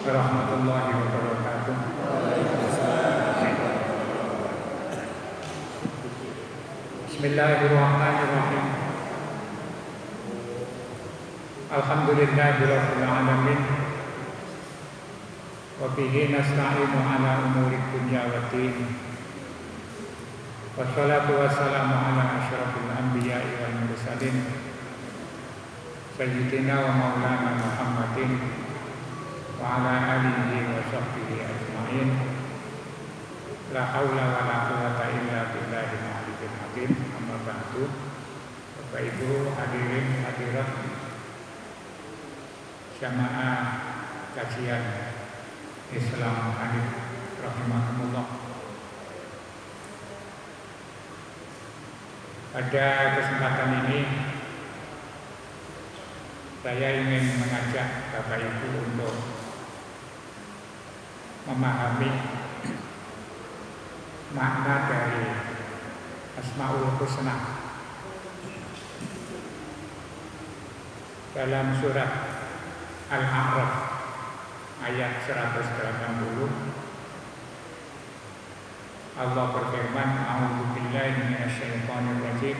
warahmatullahi wabarakatuh. Bismillahirrahmanirrahim. Alhamdulillahirabbil alamin. Wa bihi nasta'inu ala umuri dunya waddin. Wassalatu wassalamu ala asyrafil anbiya'i wal mursalin sayyidina wa maulana Muhammadin wa ala alihi wa sahbihi ajma'in. La haula wa la quwwata illa billahil aliyyil azim. Amma ba'du. Bapak Ibu hadirin hadirat jamaah kajian Islam Hanif rahimakumullah. Pada kesempatan ini saya ingin mengajak Bapak Ibu untuk memahami makna dari Asmaul Husna. Dalam surat Al-A'raf ayat 180 Allah berfirman, A'udzu billahi minasyaitonir rajim.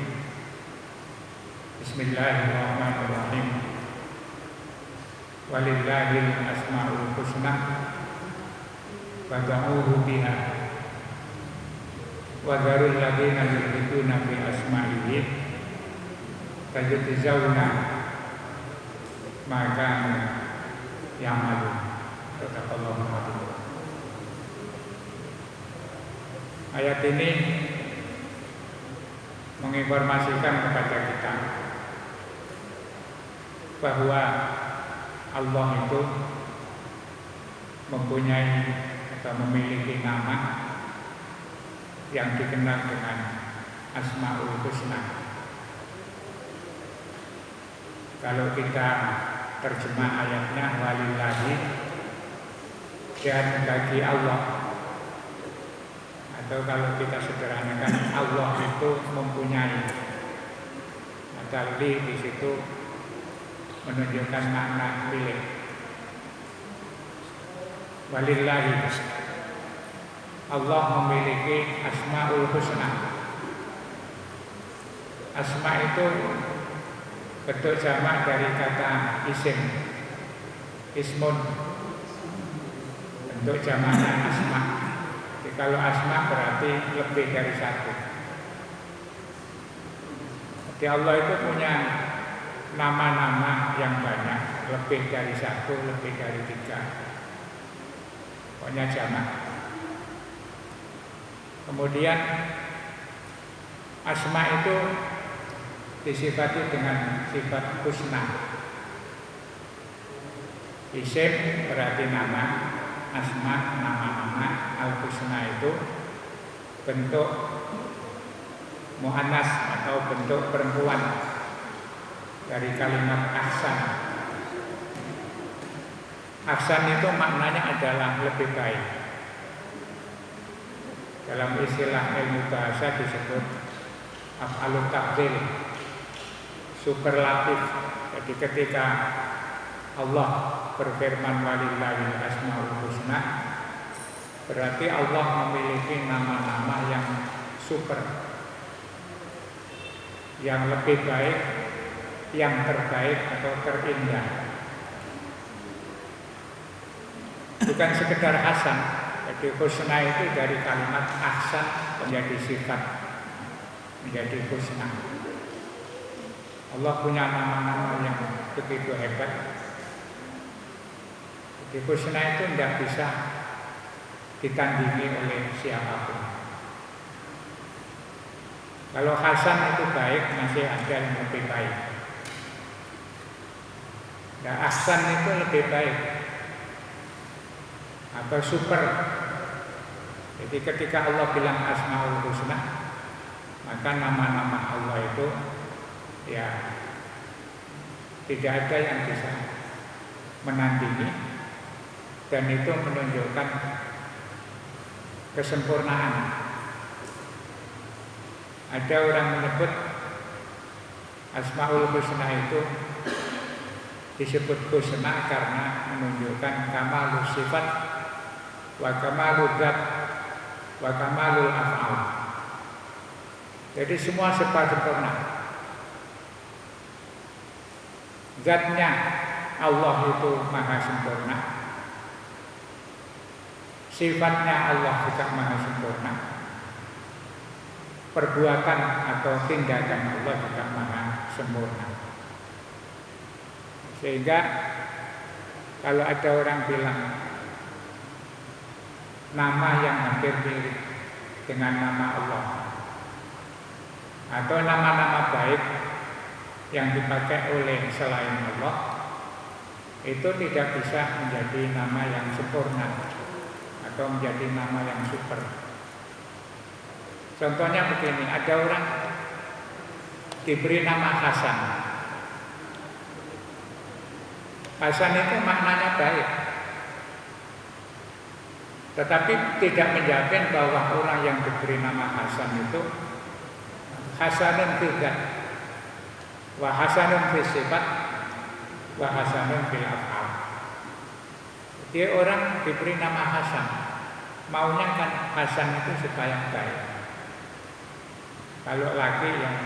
Bismillahirrahmanirrahim. Walillahil asmaul husna fad'uuhu biha wa dzarul ladzina yulhiduna fi asma'ihi sayujzauna ma kanu ya'malun. Sadaqallahu adzim. Ayat ini menginformasikan kepada kita bahwa Allah itu mempunyai atau memiliki nama yang dikenal dengan Asmaul Husna. Kalau kita terjemah ayatnya walillahi, dan bagi Allah, atau kalau kita sederhanakan Allah itu mempunyai, maka li di situ menunjukkan makna milik. Walillahi, Allah memiliki Asmaul Husna. Asma itu bentuk jamak dari kata isim, ismun, bentuk jamaknya asma. Kalau asma berarti lebih dari satu. Jadi Allah itu punya nama-nama yang banyak, lebih dari satu, lebih dari tiga. Pokoknya jamak. Kemudian asma itu disifati dengan sifat husna. Isim berarti nama, asma nama-nama, al-husna itu bentuk muannas atau bentuk perempuan dari kalimat ahsan. Ahsan itu maknanya adalah lebih baik. Dalam istilah ilmu bahasa disebut af'alut tafdhil, superlatif. Jadi ketika Allah berfirman walillahil asmaul husna, berarti Allah memiliki nama-nama yang super, yang lebih baik, yang terbaik atau terindah. Bukan sekedar hasan. Jadi husna itu dari kalimat ahsan menjadi sifat, menjadi husna. Allah punya nama-nama yang begitu hebat. Jadi husna itu tidak bisa ditandingi oleh siapapun. Kalau hasan itu baik, masih ada yang lebih baik. Nah, ahsan itu lebih baik atau super. Jadi ketika Allah bilang Asmaul Husna, maka nama-nama Allah itu ya tidak ada yang bisa menandingi, dan itu menunjukkan kesempurnaan. Ada orang menyebut Asmaul Husna itu disebut husna karena menunjukkan kamalul sifat wa kamalul dzat wa kamalul af'al. Jadi semua serba sempurna. Zatnya Allah itu maha sempurna. Sifatnya Allah juga maha sempurna. Perbuatan atau tindakan Allah juga maha sempurna. Sehingga kalau ada orang bilang nama yang hampir mirip dengan nama Allah atau nama-nama baik yang dipakai oleh selain Allah, itu tidak bisa menjadi nama yang sempurna atau menjadi nama yang super. Contohnya begini, ada orang diberi nama Hasan. Hasan itu maknanya baik, tetapi tidak menjamin bahwa orang yang diberi nama Hasan itu hasanun fil dzat wa hasanun fil sifat wa hasanun fil af'al. Dia orang diberi nama Hasan, maunya kan Hasan itu supaya baik. Kalau laki yang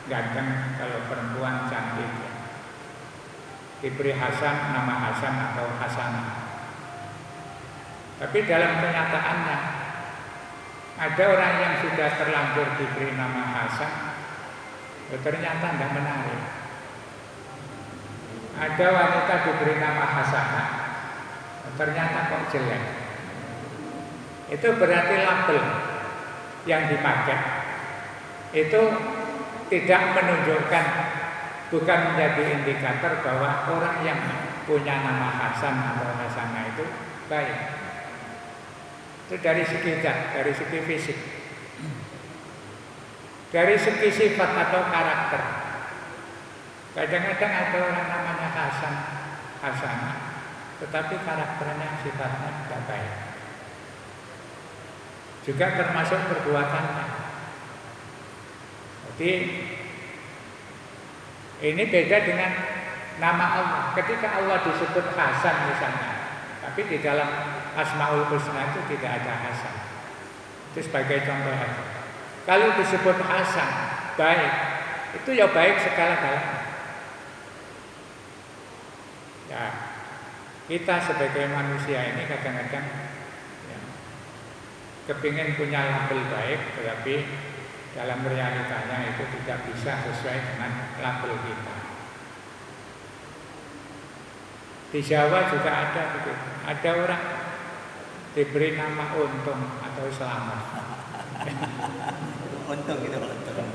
ganteng, kalau perempuan cantik, diberi Hasan, nama Hasan atau Hasanah. Tapi dalam kenyataannya ada orang yang sudah terlanjur diberi nama Hasan, ternyata tidak menarik. Ada wanita diberi nama Hasanah, ternyata kok jelek. Itu berarti label yang dipakai itu tidak menunjukkan, bukan menjadi indikator bahwa orang yang punya nama Hasan atau Hasanah itu baik. Itu dari segi zat, dari segi fisik. Dari segi sifat atau karakter. Kadang-kadang ada orang namanya Hasan, Hasanah, tetapi karakternya, sifatnya tidak baik. Juga termasuk perbuatannya. Jadi ini beda dengan nama Allah. Ketika Allah disebut Hasan misalnya, tapi di dalam Asmaul Husna itu tidak ada Hasan. Itu sebagai contoh aja. Kalau disebut Hasan, baik, itu ya baik segala-galanya. Ya, kita sebagai manusia ini kadang-kadang ya, kepingin punya label baik, tetapi dalam realitanya itu tidak bisa sesuai dengan label kita. Di Jawa juga ada begitu. Ada orang diberi nama Untung atau Selamat. Untung gitu, untung.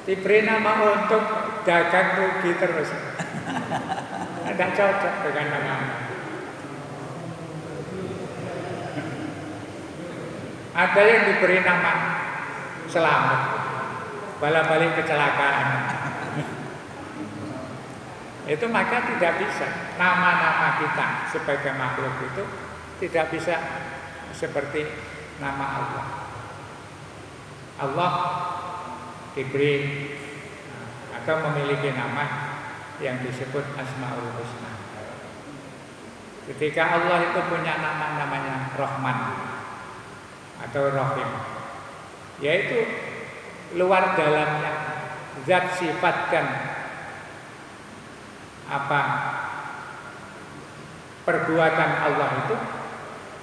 Diberi nama Untung, dagang rugi terus. Tidak cocok dengan nama. Ada yang diberi nama Selamat, bala-balik kecelakaan. Itu maka tidak bisa nama-nama kita sebagai makhluk itu tidak bisa seperti nama Allah. Allah diberi atau memiliki nama yang disebut Asmaul Husna. Ketika Allah itu punya nama namanya Rahman atau Rahim, yaitu luar dalamnya zat, sifat dan apa perbuatan Allah itu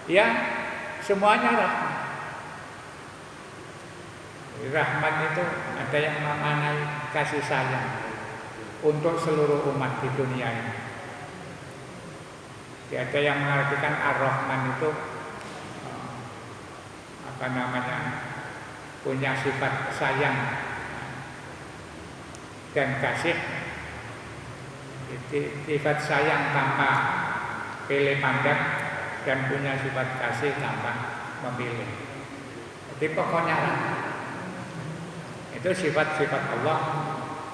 ya semuanya rahmat. Rahmat itu ada yang memaknai kasih sayang untuk seluruh umat di dunia ini. Ada yang mengartikan Ar-Rahman itu apa namanya, punya sifat sayang dan kasih. Sifat sayang tanpa pilih pandang dan punya sifat kasih tanpa memilih. Jadi pokoknya itu sifat-sifat Allah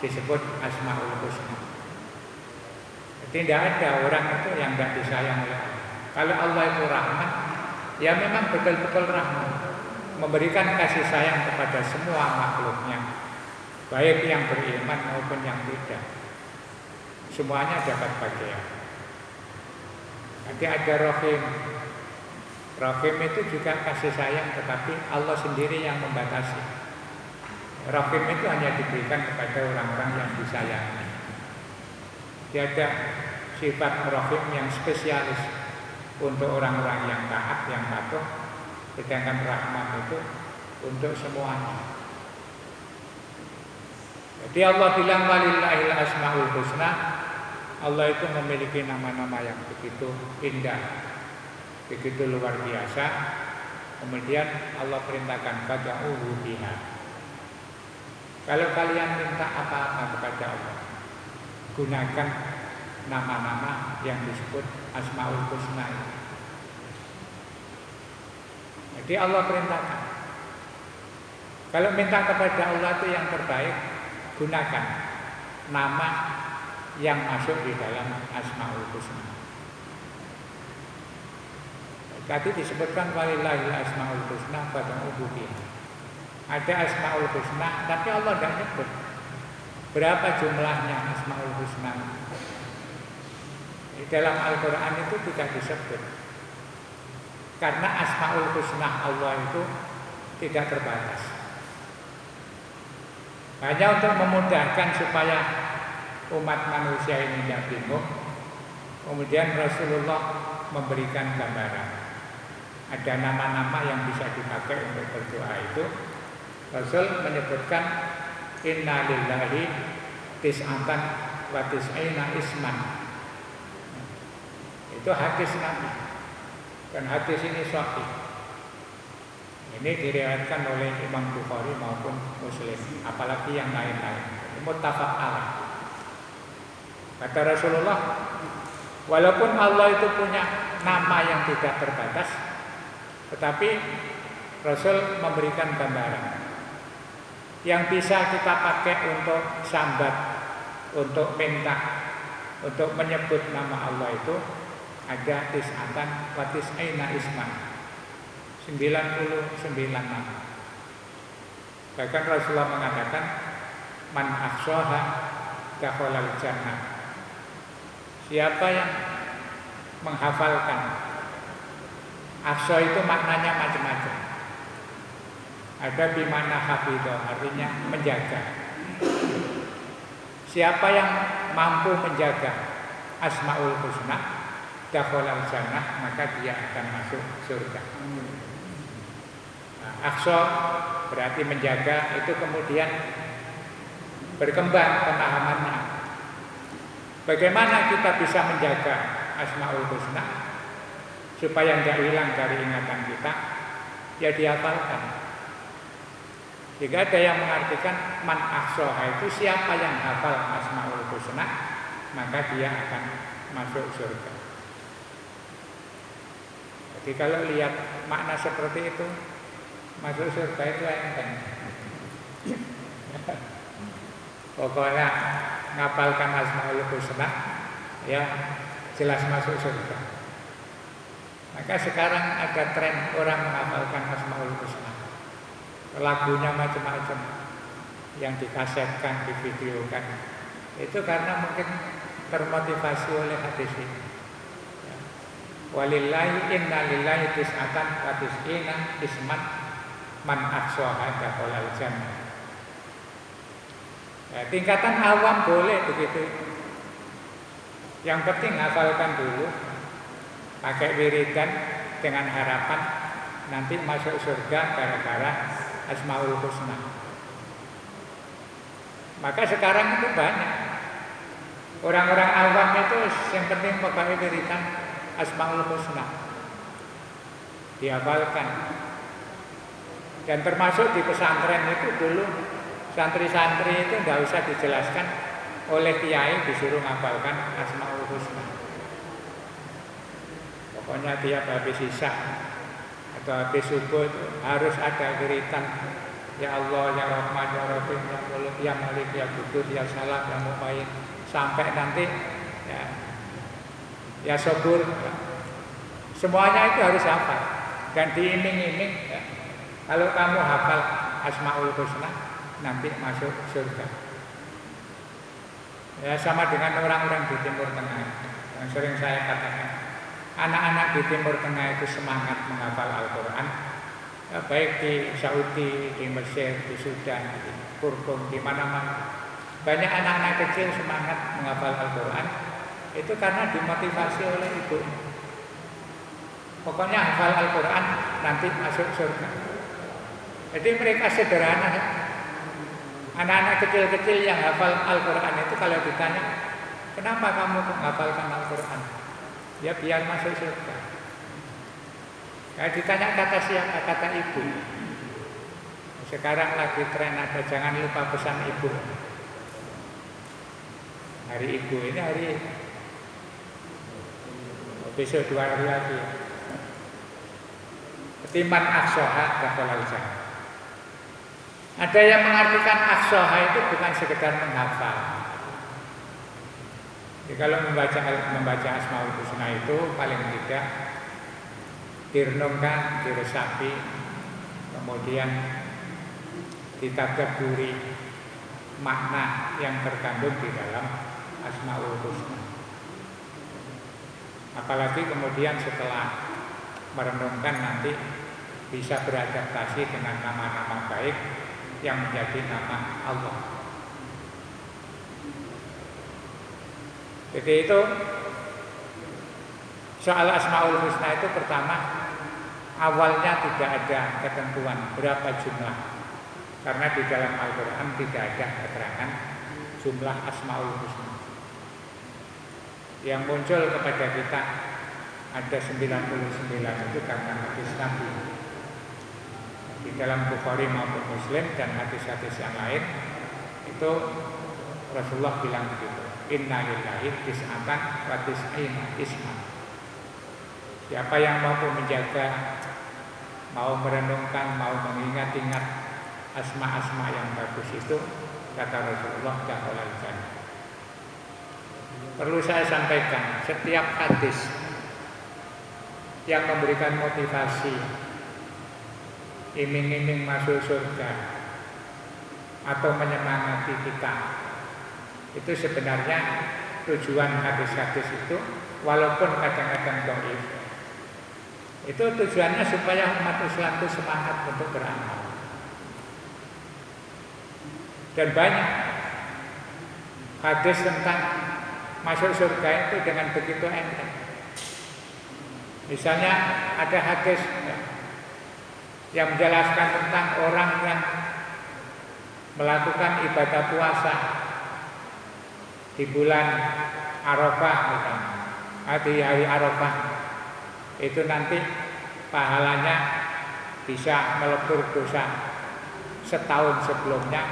disebut Asmaul Husna. Jadi tidak ada orang itu yang tidak disayang oleh Allah. Kalau Allah itu rahmat, ya memang betul-betul rahmat, memberikan kasih sayang kepada semua makhluknya, baik yang beriman maupun yang tidak. semuanya dapat bagian. Nanti ada Rahim. Rahim itu juga kasih sayang, tetapi Allah sendiri yang membatasi. Rahim itu hanya diberikan kepada orang-orang yang disayangi. Tiada sifat Rahim yang spesialis untuk orang-orang yang taat, yang patuh. Sedangkan Rahmat itu untuk semuanya. Jadi Allah bilang walillahil asmaul husna. Allah itu memiliki nama-nama yang begitu indah, begitu luar biasa. Kemudian Allah perintahkan fad'uhu biha. Kalau kalian minta apa-apa kepada Allah, gunakan nama-nama yang disebut asmaul husna. Jadi Allah perintahkan. Kalau minta kepada Allah itu yang terbaik, gunakan nama yang masuk di dalam asmaul husna. Tadi disebutkan walillahil asmaul husna fad'uhu biha. Ada asmaul husna, tapi Allah tidak nyebut berapa jumlahnya asmaul husna. Di dalam Al-Quran itu tidak disebut. Karena asmaul husna Allah itu tidak terbatas. Hanya untuk memudahkan supaya umat manusia ini tidak bingung. Kemudian Rasulullah memberikan gambaran. Ada nama-nama yang bisa dipakai untuk berdoa itu. Rasul menyebutkan inna lillahi tis'atan wa tis'ina isman. Itu hadis Nabi. Dan hadis ini sahih. Ini diriwayatkan oleh Imam Bukhari maupun Muslim, apalagi yang lain-lain. Muttafaq alaih. Kata Rasulullah, walaupun Allah itu punya nama yang tidak terbatas, tetapi Rasul memberikan gambaran yang bisa kita pakai untuk sambat, untuk minta, untuk menyebut nama Allah itu ada tis'atan wa tis'ina isman, 99 nama. Bahkan Rasulullah mengatakan man ahsaha dakhalal jannah. Siapa yang menghafalkan, ahsa itu maknanya macam-macam. Ada bimana hafidho, artinya menjaga. Siapa yang mampu menjaga asmaul husna dakhalal jannah, maka dia akan masuk surga. Ahsa berarti menjaga, itu kemudian berkembang pemahamannya. Bagaimana kita bisa menjaga asmaul husna supaya tidak hilang dari ingatan kita? Ya dihafalkan. Jika ada yang mengartikan man ahsaha itu siapa yang hafal asmaul husna, maka dia akan masuk surga. Jadi kalau lihat makna seperti itu, masuk surga itu enteng. Pokoknya ngapalkan asmaul husna, ya jelas masuk surga. Maka sekarang ada tren orang menghafalkan asmaul husna. Lagunya macam-macam yang dikasetkan, divideokan. Itu karena mungkin termotivasi oleh hadis ini. Walillahi inna lillahi tis'atan wa tis'ina isman man ahsaha dakhalal jannah. Ya, tingkatan awam boleh begitu. Yang penting hafalkan dulu, pakai wiridan dengan harapan nanti masuk surga gara-gara asmaul husna. Maka sekarang itu banyak orang-orang awam itu yang penting pakai wiridan asmaul husna, dihafalkan. Dan termasuk di pesantren itu dulu santri-santri itu tidak usah dijelaskan oleh kiai, disuruh menghafalkan asmaul husna. Pokoknya tiap habis isya atau habis subuh itu harus ada wiridan. Ya Allah, ya Rahman, ya Rahim, ya Mulk, ya Malik, ya Qudus, ya Salam, ya Mu'min, sampai nanti ya Sabur. Semuanya itu harus hafal dan diiming-iming. Ya. Kalau kamu hafal asmaul husna, nanti masuk surga. Ya sama dengan orang-orang di Timur Tengah yang sering saya katakan. Anak-anak di Timur Tengah itu semangat menghafal Al-Quran, ya, baik di Saudi, di Mesir, di Sudan, di Kurkum, di mana-mana. Banyak anak-anak kecil semangat menghafal Al-Quran, itu karena dimotivasi oleh ibu. Pokoknya hafal Al-Quran nanti masuk surga. Jadi mereka sederhana. Anak-anak kecil-kecil yang hafal Al-Quran itu kalau ditanya, kenapa kamu menghafalkan Al-Quran? Ya biar masuk surga. Kalau ditanya kata siapa? Kata ibu. Sekarang lagi tren ada jangan lupa pesan ibu. Hari ibu ini hari besok 2 hari lagi. Ketiman aksoha dakhalal jannah. Ada yang mengartikan aksoha itu bukan sekedar menghafal. Jadi kalau membaca Asmaul Husna itu paling tidak direnungkan, diresapi, kemudian ditadabburi makna yang terkandung di dalam Asmaul Husna. Apalagi kemudian setelah merenungkan nanti bisa beradaptasi dengan nama-nama baik yang menjadi nama Allah. Jadi itu soal Asmaul Husna itu pertama awalnya tidak ada ketentuan berapa jumlah, karena di dalam Al-Quran tidak ada keterangan jumlah Asmaul Husna. Yang muncul kepada kita ada 99 itu karena hadis Nabi. Di dalam Bukhari maupun Muslim dan hadis-hadis yang lain itu Rasulullah bilang begitu. Inna lillahi tis'atan wa tis'ina isman. Siapa yang mampu menjaga, mau merenungkan, mau mengingat-ingat asma-asma yang bagus itu, kata Rasulullah, dakhalal jannah. Perlu saya sampaikan, setiap hadis yang memberikan motivasi, iming-iming masuk surga atau menyemangati kita, itu sebenarnya tujuan hadis-hadis itu, walaupun kadang-kadang dhaif, itu tujuannya supaya umat Islam itu semangat untuk beramal. Dan banyak hadis tentang masuk surga itu dengan begitu enteng. Misalnya ada hadis yang menjelaskan tentang orang yang melakukan ibadah puasa di bulan Arafah, di hari Arafah, itu nanti pahalanya bisa melebur dosa setahun sebelumnya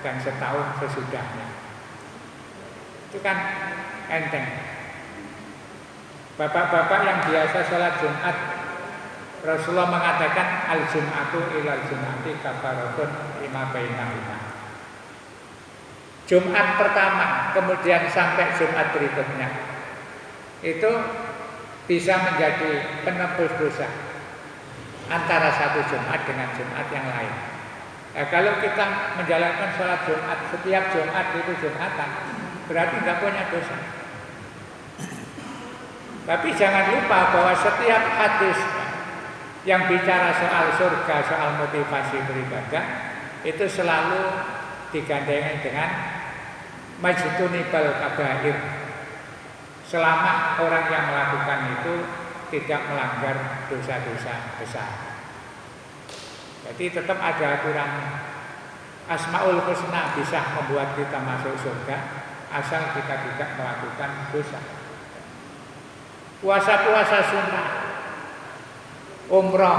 dan setahun sesudahnya. Itu kan enteng. Bapak-bapak yang biasa sholat Jumat, Rasulullah mengatakan al-jum'atu ilal jum'ati kafaratun lima bainahuma. Jumat pertama kemudian sampai Jumat berikutnya itu bisa menjadi penebus dosa antara satu Jumat dengan Jumat yang lain. Nah, kalau kita menjalankan sholat Jumat setiap Jumat itu Jumatan, berarti nggak punya dosa. Tapi jangan lupa bahwa setiap hadis yang bicara soal surga, soal motivasi beribadah, itu selalu digandengkan dengan majtunibal kabair. Selama orang yang melakukan itu tidak melanggar dosa-dosa besar. Jadi tetap ada aturan. Asmaul Husna bisa membuat kita masuk surga asal kita tidak melakukan dosa. Puasa-puasa sunnah, umrah,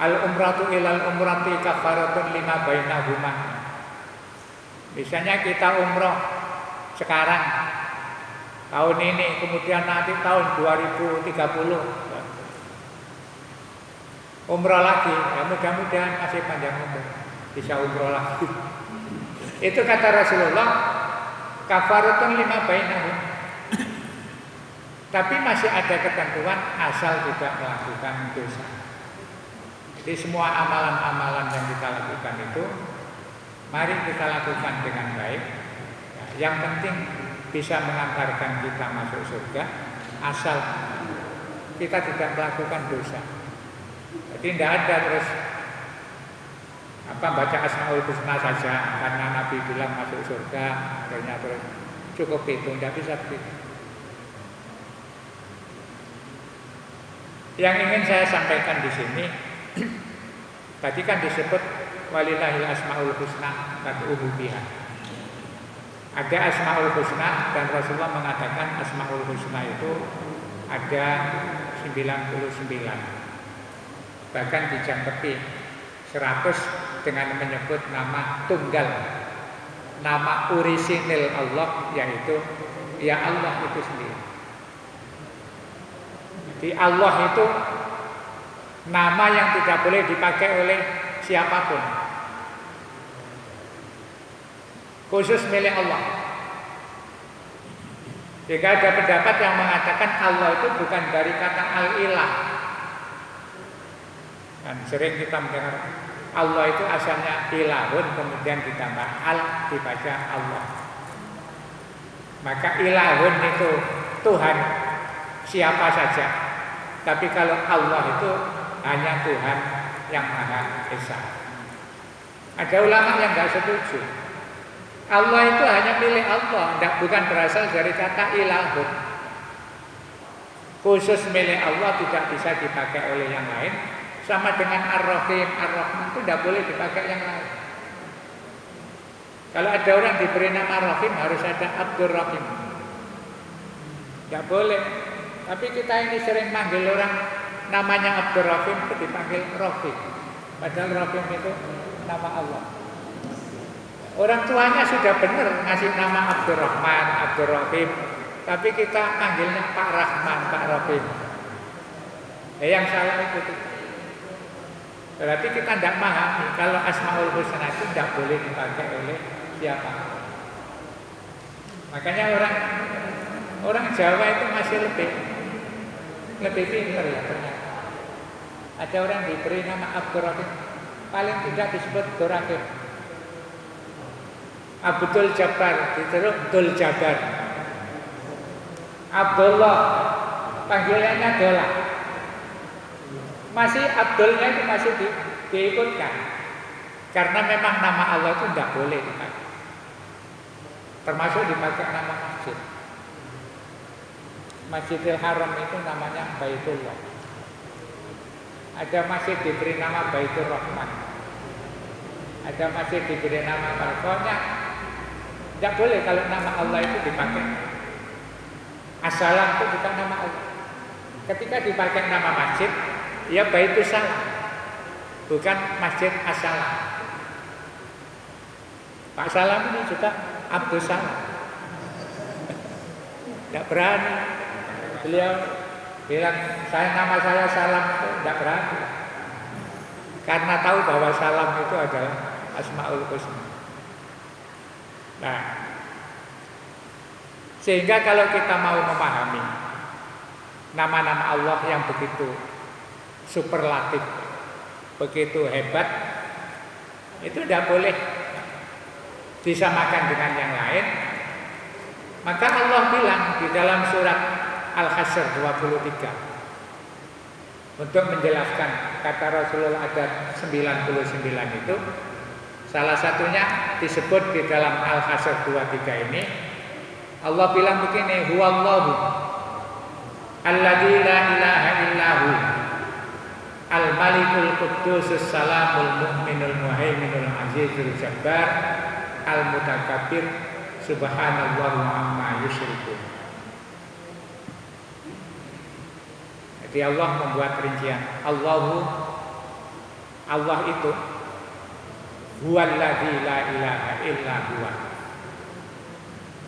al-umratu ilal umrati kafaratun lima bainahuma. Misalnya kita umrah sekarang tahun ini, kemudian nanti tahun 2030 umrah lagi, ya mudah-mudahan masih panjang umur bisa umrah lagi. Itu kata Rasulullah, kafaratun lima bainahuma. Tapi masih ada ketentuan asal tidak melakukan dosa. Jadi semua amalan-amalan yang kita lakukan itu, mari kita lakukan dengan baik, ya, Yang penting bisa mengantarkan kita masuk surga asal kita tidak melakukan dosa. Jadi tidak ada terus baca Asmaul Husna saja karena Nabi bilang masuk surga, akhirnya terus cukup itu, tidak bisa begitu. Yang ingin saya sampaikan di sini, tadi kan disebut walillahil asmaul husna fad'uhu biha. Ada asmaul husna dan Rasulullah mengatakan asmaul husna itu ada 99. Bahkan dijangkepi 100 dengan menyebut nama tunggal, nama orisinil Allah, yaitu ya Allah itu sendiri. Jadi Allah itu nama yang tidak boleh dipakai oleh siapapun, khusus milik Allah. Jika ada pendapat yang mengatakan Allah itu bukan dari kata al-ilah. Dan sering kita mendengar Allah itu asalnya ilahun, kemudian ditambah al, dibaca Allah. Maka ilahun itu Tuhan siapa saja. Tapi kalau Allah itu hanya Tuhan yang Maha Esa. Ada ulama yang tidak setuju. Allah itu hanya milik Allah, bukan berasal dari kata ilahun. Khusus milik Allah, tidak bisa dipakai oleh yang lain. Sama dengan Ar-Rahim, Ar-Rahman itu tidak boleh dipakai yang lain. Kalau ada orang diberi nama Rahim, harus ada Abdur Rahim. Tidak boleh. Tapi kita ini sering manggil orang namanya Abdur Rahim itu dipanggil Rahim. Padahal Rahim itu nama Allah. Orang tuanya sudah benar ngasih nama Abdur Rahman, Abdur Rahim, tapi kita panggilnya Pak Rahman, Pak Rahim. Yang salah itu. Berarti kita tidak memahami kalau Asmaul Husna itu tidak boleh dipakai oleh siapa. Makanya orang Jawa itu masih lebih pintar ya ternyata. Ada orang diberi nama Abdurrahim, paling tidak disebut Abdurrahim. Abdul Jabbar diterus Abdul Jabbar. Abdullah panggilannya Dola. Masih Abdulnya itu masih diikutkan. Karena memang nama Allah itu tidak boleh dipakai. Termasuk dipakai nama masjid. Masjidil Haram itu namanya Baitullah. Ada masjid diberi nama Baitur Rahman. Ada masjid diberi nama pokoknya tidak boleh kalau nama Allah itu dipakai. Assalam itu bukan nama Allah. Ketika dipakai nama masjid, ya Baitus Salam, bukan Masjid As-Salam. Pak Salam ini juga Abdus Salam. Tidak berani. Beliau bilang nama saya Salam itu tidak berani. Karena tahu bahwa Salam itu adalah Asmaul Husna. Nah, sehingga kalau kita mau memahami nama-nama Allah yang begitu superlatif, begitu hebat, itu tidak boleh disamakan dengan yang lain. Maka Allah bilang di dalam surat Al-Hasyr 23 untuk menjelaskan kata Rasulullah ada 99 itu, salah satunya disebut di dalam Al-Hasyr 23 ini. Allah bilang begini, huwallahu alladzi la ilaha illahu al-malikul quddusus salamul mu'minul muhaiminul azizul jabbar al-mutakabbir subhanallahu amma yusyrikun. Jadi Allah membuat rincian. Allah itu huwallazi la ilaha illa huwa.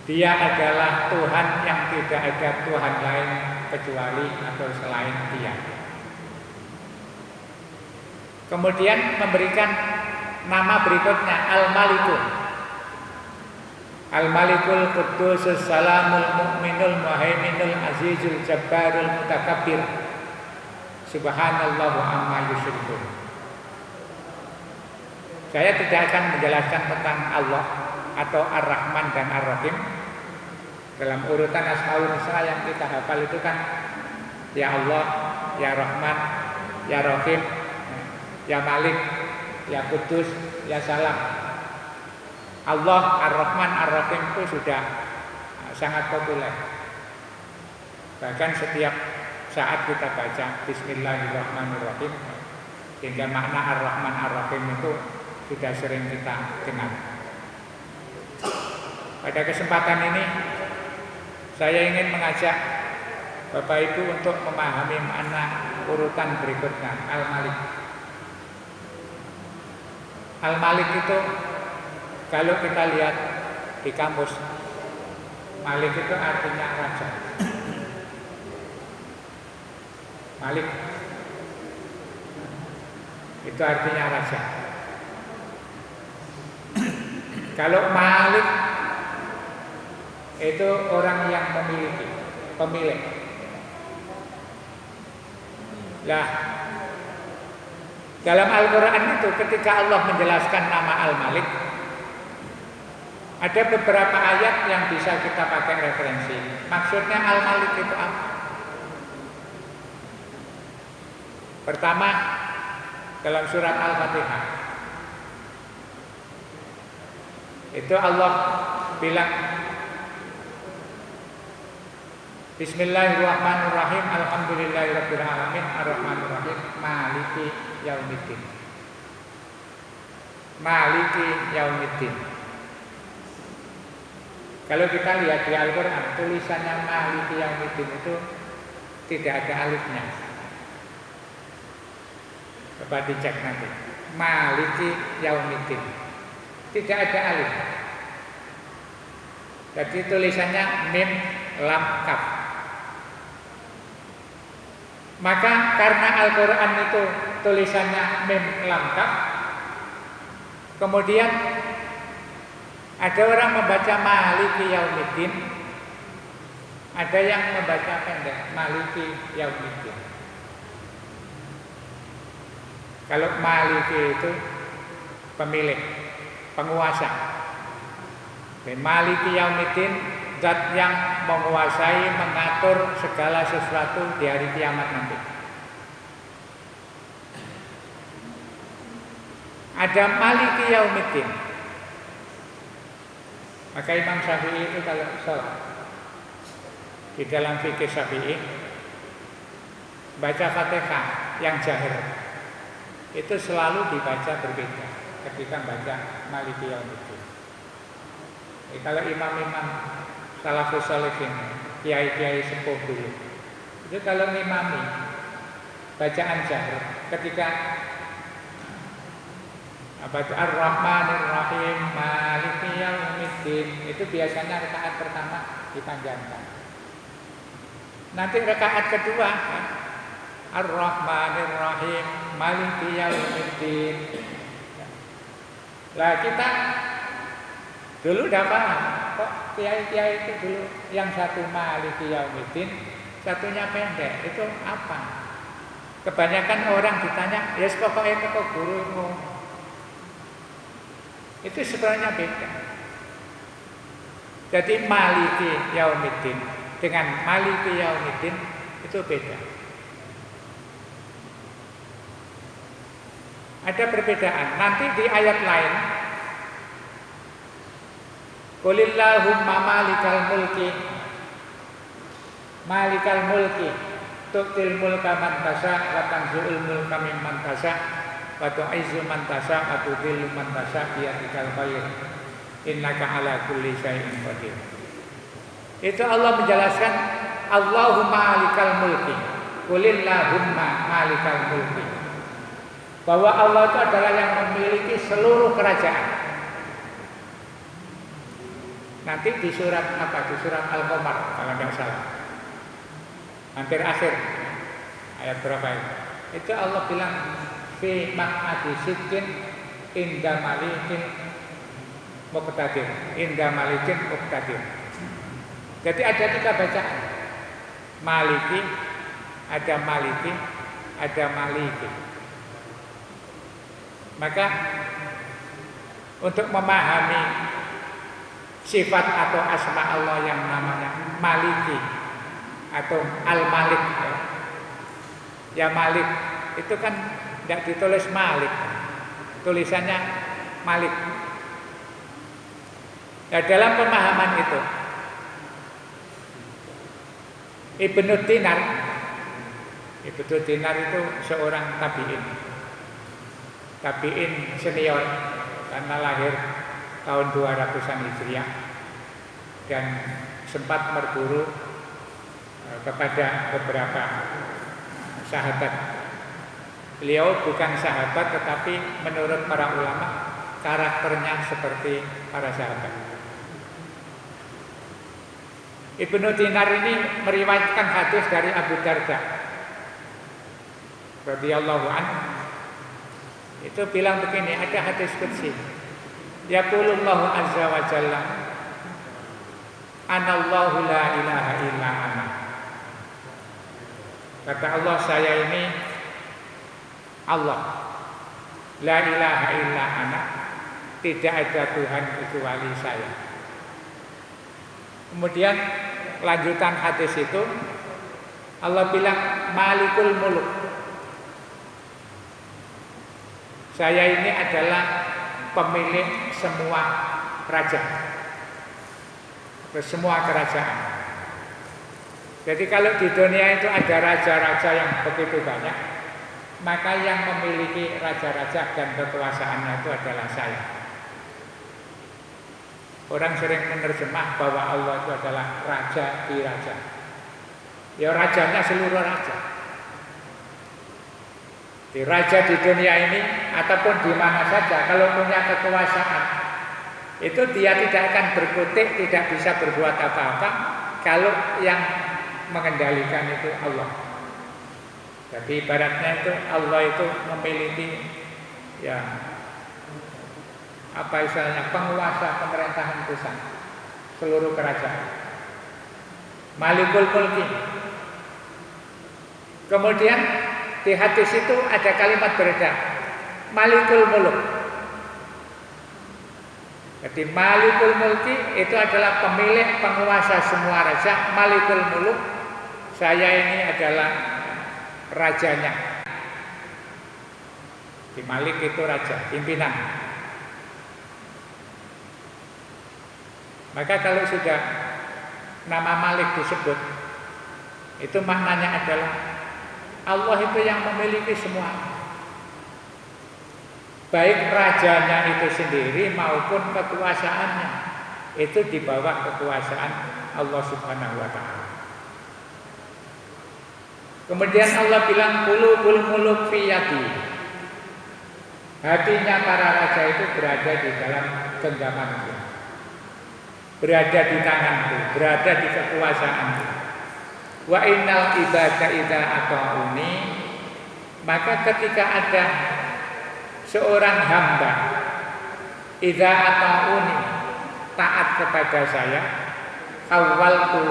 Dia adalah Tuhan yang tidak ada Tuhan lain kecuali atau selain Dia. Kemudian memberikan nama berikutnya Al-Malikul. Al-Malikul Quddusus Salamul Mu'minul Muhaiminul Azizul Jabbarul Mutakabbir Subhanallahu amma yusyrikun. Saya tidak akan menjelaskan tentang Allah atau Ar-Rahman dan Ar-Rahim. Dalam urutan Asmaul Husna yang kita hafal itu kan Ya Allah, Ya Rahman, Ya Rahim, Ya Malik, Ya Kudus, Ya Salam. Allah, Ar-Rahman, Ar-Rahim itu sudah sangat populer. Bahkan setiap saat kita baca Bismillahirrahmanirrahim, sehingga makna Ar-Rahman Ar-Rahim itu sudah sering kita dengar. Pada kesempatan ini saya ingin mengajak Bapak Ibu untuk memahami makna urutan berikutnya, Al-Malik. Al-Malik itu kalau kita lihat di kamus, Malik itu artinya raja. Malik itu artinya raja. Kalau Malik itu orang yang memiliki, pemilik. Lah, dalam Al-Quran itu ketika Allah menjelaskan nama Al-Malik, ada beberapa ayat yang bisa kita pakai referensi. Maksudnya Al-Malik itu apa? Pertama, dalam surat Al-Fatihah itu Allah bilang Bismillahirrahmanirrahim, alhamdulillahirabbil alamin, arrahmanirrahim, maliki yaumiddin. Maliki yaumiddin. Kalau kita lihat di Al-Quran, tulisannya maliki yaumiddin itu tidak ada alifnya. Coba dicek nanti. Maliki yaumiddin. Tidak ada alif. Jadi tulisannya mim lam kaf. Maka karena Al-Quran itu tulisannya mim lam kaf, kemudian ada orang membaca maliki yaumiddin, ada yang membaca pendek maliki yaumiddin. Kalau maliki itu pemilik, penguasa. Maliki yaumiddin, zat yang menguasai, mengatur segala sesuatu di hari kiamat nanti. Ada maliki yaumiddin. Maka Imam Syafi'i itu kalau sholat di dalam fikih Syafi'i baca Fatihah yang jahir itu selalu dibaca berbeda ketika baca maliki yaumiddin. Kalau imam-imam salafus shalihin, kiai-kiai sepuh dulu, itu kalau ngimami bacaan jahir ketika Ar-Rahmanir-Rahim, Maliki Yaumiddin, itu biasanya rakaat pertama dipanjangkan. Nanti rakaat kedua Ar-Rahmanir-Rahim, Maliki Yaumiddin. Lah kita dulu udah paham, kok kiai-kiai itu dulu yang satu Maliki Yaumiddin, satunya pendek, itu apa? Kebanyakan orang ditanya, ya pokoknya ke gurumu. Itu sebenarnya beda. Jadi Maliki Yaumiddin dengan Maliki Yaumiddin itu beda. Ada perbedaan. Nanti di ayat lain, Qulillahumma malikal mulki, malikal mulki, tu'til mulka man tasha wa tanzi'ul mulka mimman tasha wa tu'izzu man tasha wa tudhillu man tasha biyadikal khair innaka ala kulli syai'in qadir. Itu Allah menjelaskan Allahumma malikal mulki, Qulillahumma malikal mulki, bahwa Allah itu adalah yang memiliki seluruh kerajaan. Nanti di surat apa? Di surat Al-Qamar kalau tidak salah, hampir akhir ayat berapa itu? Itu Allah bilang fi maq'adi sidqin inda malikin muqtadir, inda malikin muqtadir. Jadi ada 3 bacaan. Maliki, ada maliki, ada maliki. Maka untuk memahami sifat atau asma Allah yang namanya Maliki atau Al-Malik ya. Ya Malik itu kan tidak ditulis Malik, tulisannya Malik. Nah, dalam pemahaman itu Ibnu Dinar itu seorang tabi'in senior karena lahir tahun 200-an Hijriah dan sempat berguru kepada beberapa sahabat. Beliau bukan sahabat tetapi menurut para ulama karakternya seperti para sahabat. Ibnu Dinar ini meriwayatkan hadis dari Abu Darda radhiyallahu anhu. Itu bilang begini, ada hadis qudsi. Yaqulullahu azza wa jalla, anallahu la ilaha illa ana. Kata Allah, saya ini Allah. La ilaha illa ana. Tidak ada Tuhan kecuali saya. Kemudian lanjutan hadis itu Allah bilang Malikul Muluk. Saya ini adalah pemilik semua raja, semua kerajaan. Jadi kalau di dunia itu ada raja-raja yang begitu banyak, maka yang memiliki raja-raja dan kekuasaannya itu adalah saya. Orang sering menerjemah bahwa Allah itu adalah raja di raja. Ya rajanya seluruh raja. Di raja di dunia ini ataupun di mana saja kalau punya kekuasaan itu dia tidak akan berkutik, tidak bisa berbuat apa-apa kalau yang mengendalikan itu Allah. Jadi ibaratnya itu Allah itu memiliki ya apa istilahnya penguasa pemerintahan pusat seluruh kerajaan. Malikul Mulki. Kemudian di hadis itu ada kalimat beredar Malikul Muluk. Jadi Malikul Mulki itu adalah pemilik penguasa semua raja. Malikul Muluk, saya ini adalah rajanya. Di Malik itu raja, pimpinan. Maka kalau sudah nama Malik disebut, itu maknanya adalah Allah itu yang memiliki semua. Baik rajanya itu sendiri maupun kekuasaannya itu di bawah kekuasaan Allah Subhanahu wa taala. Kemudian Allah bilang qulubul muluk fi yadi. Hatinya para raja itu berada di dalam genggamanku. Berada di tanganku, berada di kekuasaanku. Wa innal ibada idza ata'uni, maka ketika ada seorang hamba idza ata'uni taat kepada saya, awwaltu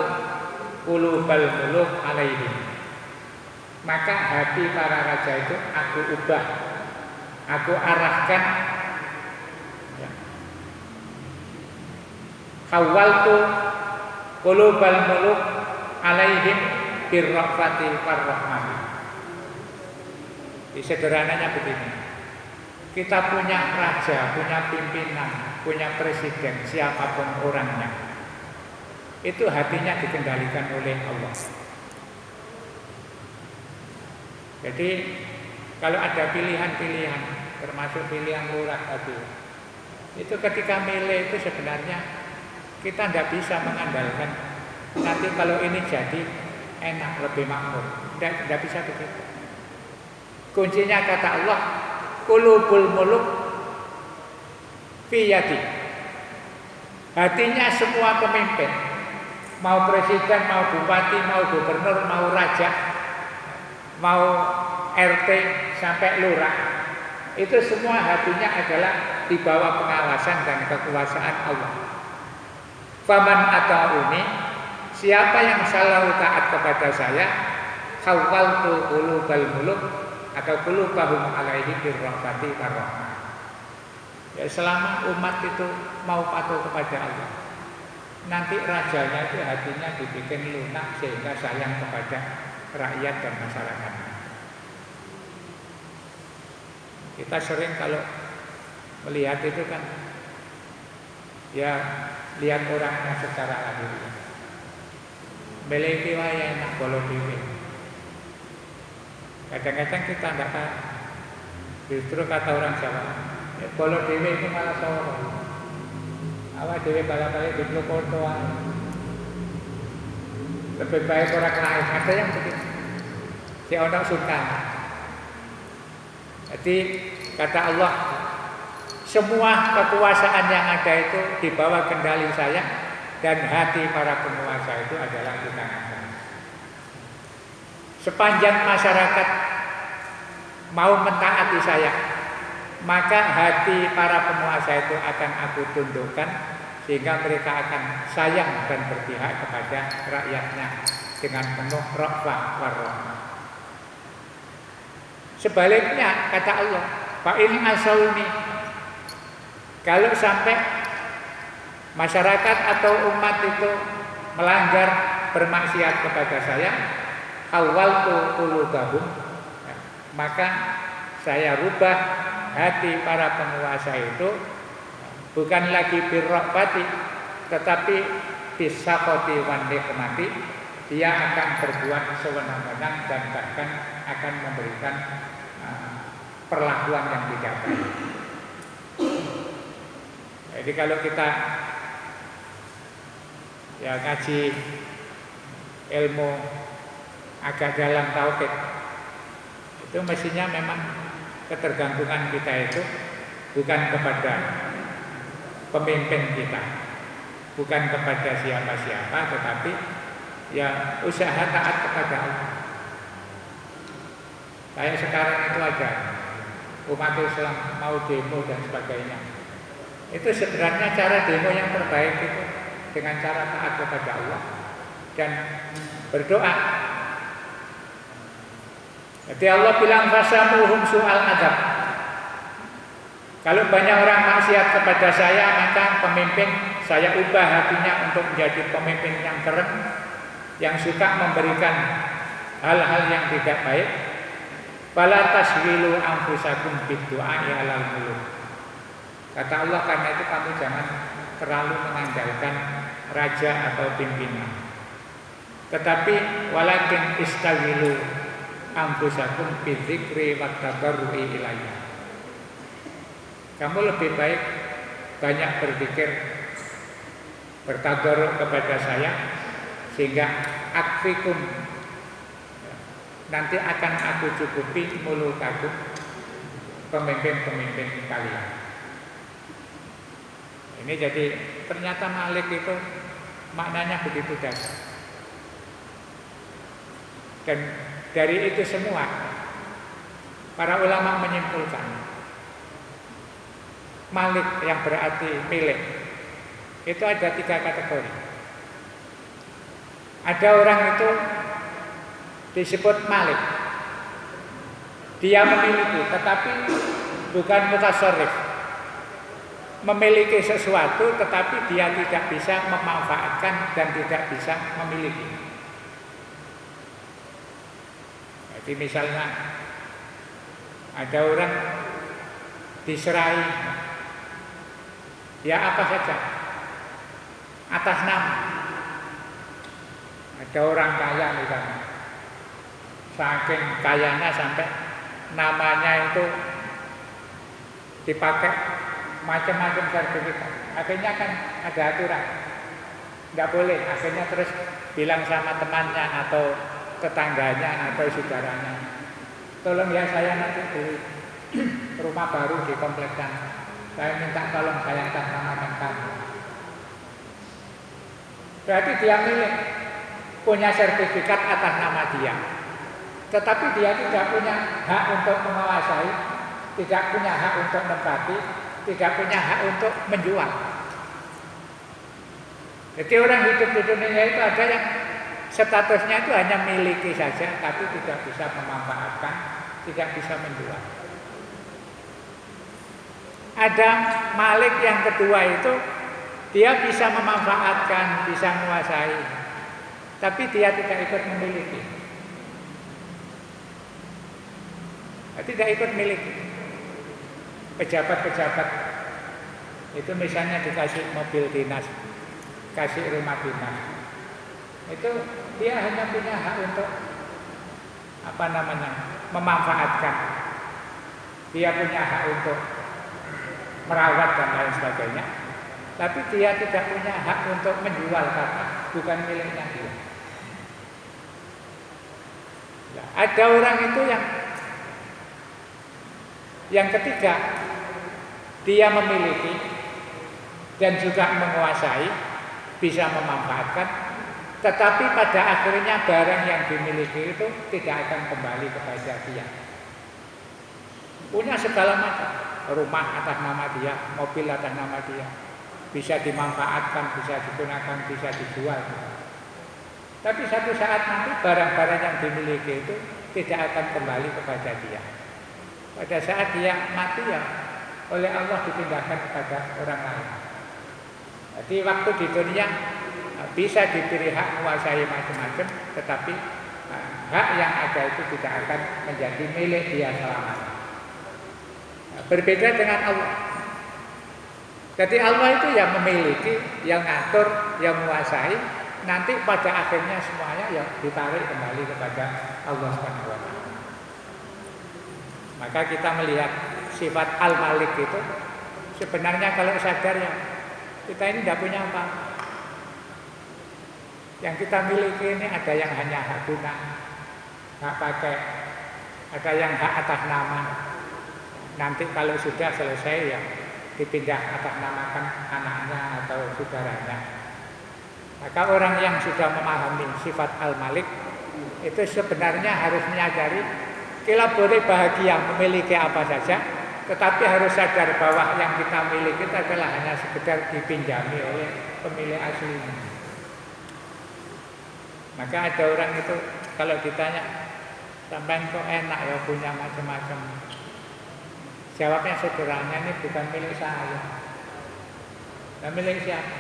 qulubal muluk alaihim, maka hati para raja itu aku ubah, aku arahkan ya. Awwaltu qulubal muluk alaihim birrahmati warahmati. Sederhananya begini, kita punya raja, punya pimpinan, punya presiden, siapapun orangnya, itu hatinya dikendalikan oleh Allah. Jadi kalau ada pilihan-pilihan, termasuk pilihan lurah tadi, itu ketika milih itu sebenarnya kita tidak bisa mengandalkan nanti kalau ini jadi enak, lebih makmur. Tidak bisa begitu. Kuncinya kata Allah, qulubul muluk fi yadi. Hatinya semua pemimpin, mau presiden, mau bupati, mau gubernur, mau raja, mau RT sampai lurah, itu semua hatinya adalah di bawah pengawasan dan kekuasaan Allah. Faman ata'uni, siapa yang selalu taat kepada saya, khawwaltu qulubal muluk atau qulubahum alaihi birrahmati warahmah. Ya, selama umat itu mau patuh kepada Allah, nanti rajanya itu hatinya dibikin lunak sehingga sayang kepada rakyat dan masyarakat. Kita sering kalau melihat itu kan, ya lihat orangnya secara lahir. Miliki wae enak bolo dhewe. Kadang-kadang kita enggak tahu. Justru kata orang Jawa, bolo dhewe itu malah soro. Awak dhewe bala-balik di Purwokerto ae. Lebih baik orang lain, ada yang begitu. Si ono suka. Jadi kata Allah, semua kekuasaan yang ada itu di bawah kendali saya, dan hati para penguasa itu adalah di tangan saya. Sepanjang masyarakat mau mentaati saya, maka hati para penguasa itu akan aku tundukkan, sehingga mereka akan sayang dan berpihak kepada rakyatnya dengan penuh ra'fah warahmah. Sebaliknya kata Allah, fa in asauni, kalau sampai masyarakat atau umat itu melanggar, bermaksiat kepada saya, awaltu qulubahum, maka saya rubah hati para penguasa itu bukan lagi birrahmati, tetapi bisaqati wan nikmati. Dia akan berbuat sewenang-wenang dan bahkan akan memberikan perlakuan yang tidak baik. Jadi kalau kita ya ngaji ilmu agak dalam tauhid, itu mestinya memang ketergantungan kita itu bukan kepada pemimpin kita, bukan kepada siapa-siapa, tetapi ya usaha taat kepada Allah. Kayak sekarang itu ada umat Islam mau demo dan sebagainya. Itu sebenarnya cara demo yang terbaik itu dengan cara taat kepada Allah dan berdoa. Jadi Allah bilang fasamuhum su'al adab. Kalau banyak orang maksiat kepada saya, maka pemimpin saya ubah hatinya untuk menjadi pemimpin yang keren, yang suka memberikan hal-hal yang tidak baik. Fala taswilu anfusakum bid-du'a'i 'alal muluk. Kata Allah, karena itu kamu jangan terlalu mengandalkan raja atau pimpinan. Tetapi walakin istawilu anfusakum bidzikri wat tabarru'i ilayya. Kamu lebih baik banyak berpikir, bertadarruk kepada saya, sehingga akfikum, nanti akan aku cukupi mulukakum, pemimpin-pemimpin kalian. Ini jadi ternyata Malik itu maknanya begitu dasar. Dan dari itu semua para ulama menyimpulkan Malik yang berarti milik itu ada 3 kategori. Ada orang itu disebut Malik, dia memiliki tetapi bukan mutasarrif, memiliki sesuatu tetapi dia tidak bisa memanfaatkan dan tidak bisa memiliki. Jadi misalnya ada orang diserai ya apa saja atas nama. Ada orang kaya misalnya, saking kayanya sampai namanya itu dipakai macam-macam sertifikat. Akhirnya kan ada aturan, nggak boleh. Akhirnya terus bilang sama temannya atau tetangganya atau saudaranya, tolong ya saya nanti beli rumah baru di komplek sana, saya minta tolong saya atas namakan kamu. Berarti dia milik, punya sertifikat atas nama dia, tetapi dia tidak punya hak untuk menguasai, tidak punya hak untuk menempati, tidak punya hak untuk menjual. Jadi orang hidup di dunia itu ada yang statusnya itu hanya miliki saja, tapi tidak bisa memanfaatkan, tidak bisa menjual. Ada Malik yang kedua itu Dia bisa memanfaatkan, bisa menguasai, tapi dia tidak ikut memiliki. Tidak ikut memiliki. Pejabat-pejabat itu misalnya dikasih mobil dinas, kasih rumah dinas, itu dia hanya punya hak untuk memanfaatkan. Dia punya hak untuk merawat dan lain sebagainya, tapi dia tidak punya hak untuk menjual karena bukan miliknya dia. Nah, ada orang itu yang ketiga, dia memiliki dan juga menguasai, bisa memanfaatkan, tetapi pada akhirnya barang yang dimiliki itu tidak akan kembali kepada dia. Punya segala macam, rumah atas nama dia, mobil atas nama dia, bisa dimanfaatkan, bisa digunakan, bisa dijual. Tapi satu saat nanti barang-barang yang dimiliki itu tidak akan kembali kepada dia. Pada saat dia mati ya oleh Allah dipindahkan kepada orang lain. Jadi waktu di dunia bisa diberi hak menguasai macam-macam, tetapi hak yang ada itu tidak akan menjadi milik dia selamanya. Berbeda dengan Allah. Jadi Allah itu yang memiliki, yang ngatur, yang menguasai. Nanti pada akhirnya semuanya yang ditarik kembali kepada Allah Subhanahu wa taala. Maka kita melihat sifat Al-Malik itu sebenarnya kalau sadar ya kita ini tidak punya apa. Yang kita miliki ini ada yang hanya hak guna, hak pakai, ada yang hak atas nama. Nanti kalau sudah selesai ya dipindah atas namakan anaknya atau saudaranya. Maka orang yang sudah memahami sifat Al-Malik itu sebenarnya harus menyadari kita boleh bahagia memiliki apa saja, tetapi harus sadar bahwa yang kita miliki itu adalah hanya sekedar dipinjami oleh pemilik aslinya. Maka ada orang itu kalau ditanya, sampean kok enak ya punya macam-macam. Jawabnya sederhana, ini bukan milik saya. Dan milik siapa?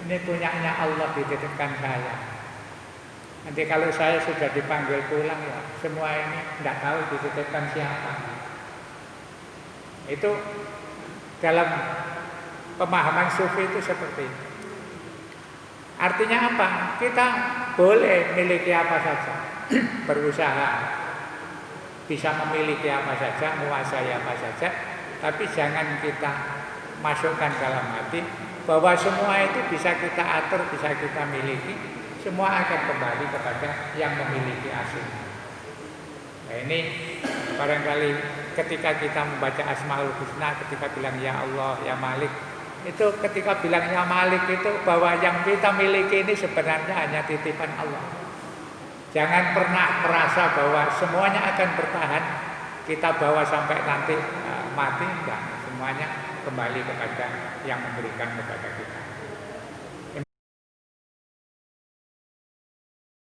Ini punyanya Allah, dititipkan saya. Nanti kalau saya sudah dipanggil pulang ya semua ini tidak tahu dititipkan siapa. Itu dalam pemahaman sufi itu seperti itu. Artinya apa? Kita boleh miliki apa saja, berusaha bisa memiliki apa saja, menguasai apa saja, tapi jangan kita masukkan dalam hati bahwa semua itu bisa kita atur, bisa kita miliki. Semua akan kembali kepada yang memiliki asli. Nah ini barangkali ketika kita membaca Asmaul Husna, ketika bilang ya Allah, ya Malik, itu ketika bilang ya Malik itu bahwa yang kita miliki ini sebenarnya hanya titipan Allah. Jangan pernah merasa bahwa semuanya akan bertahan, kita bawa sampai nanti mati, enggak. Semuanya kembali kepada yang memberikan kepada kita.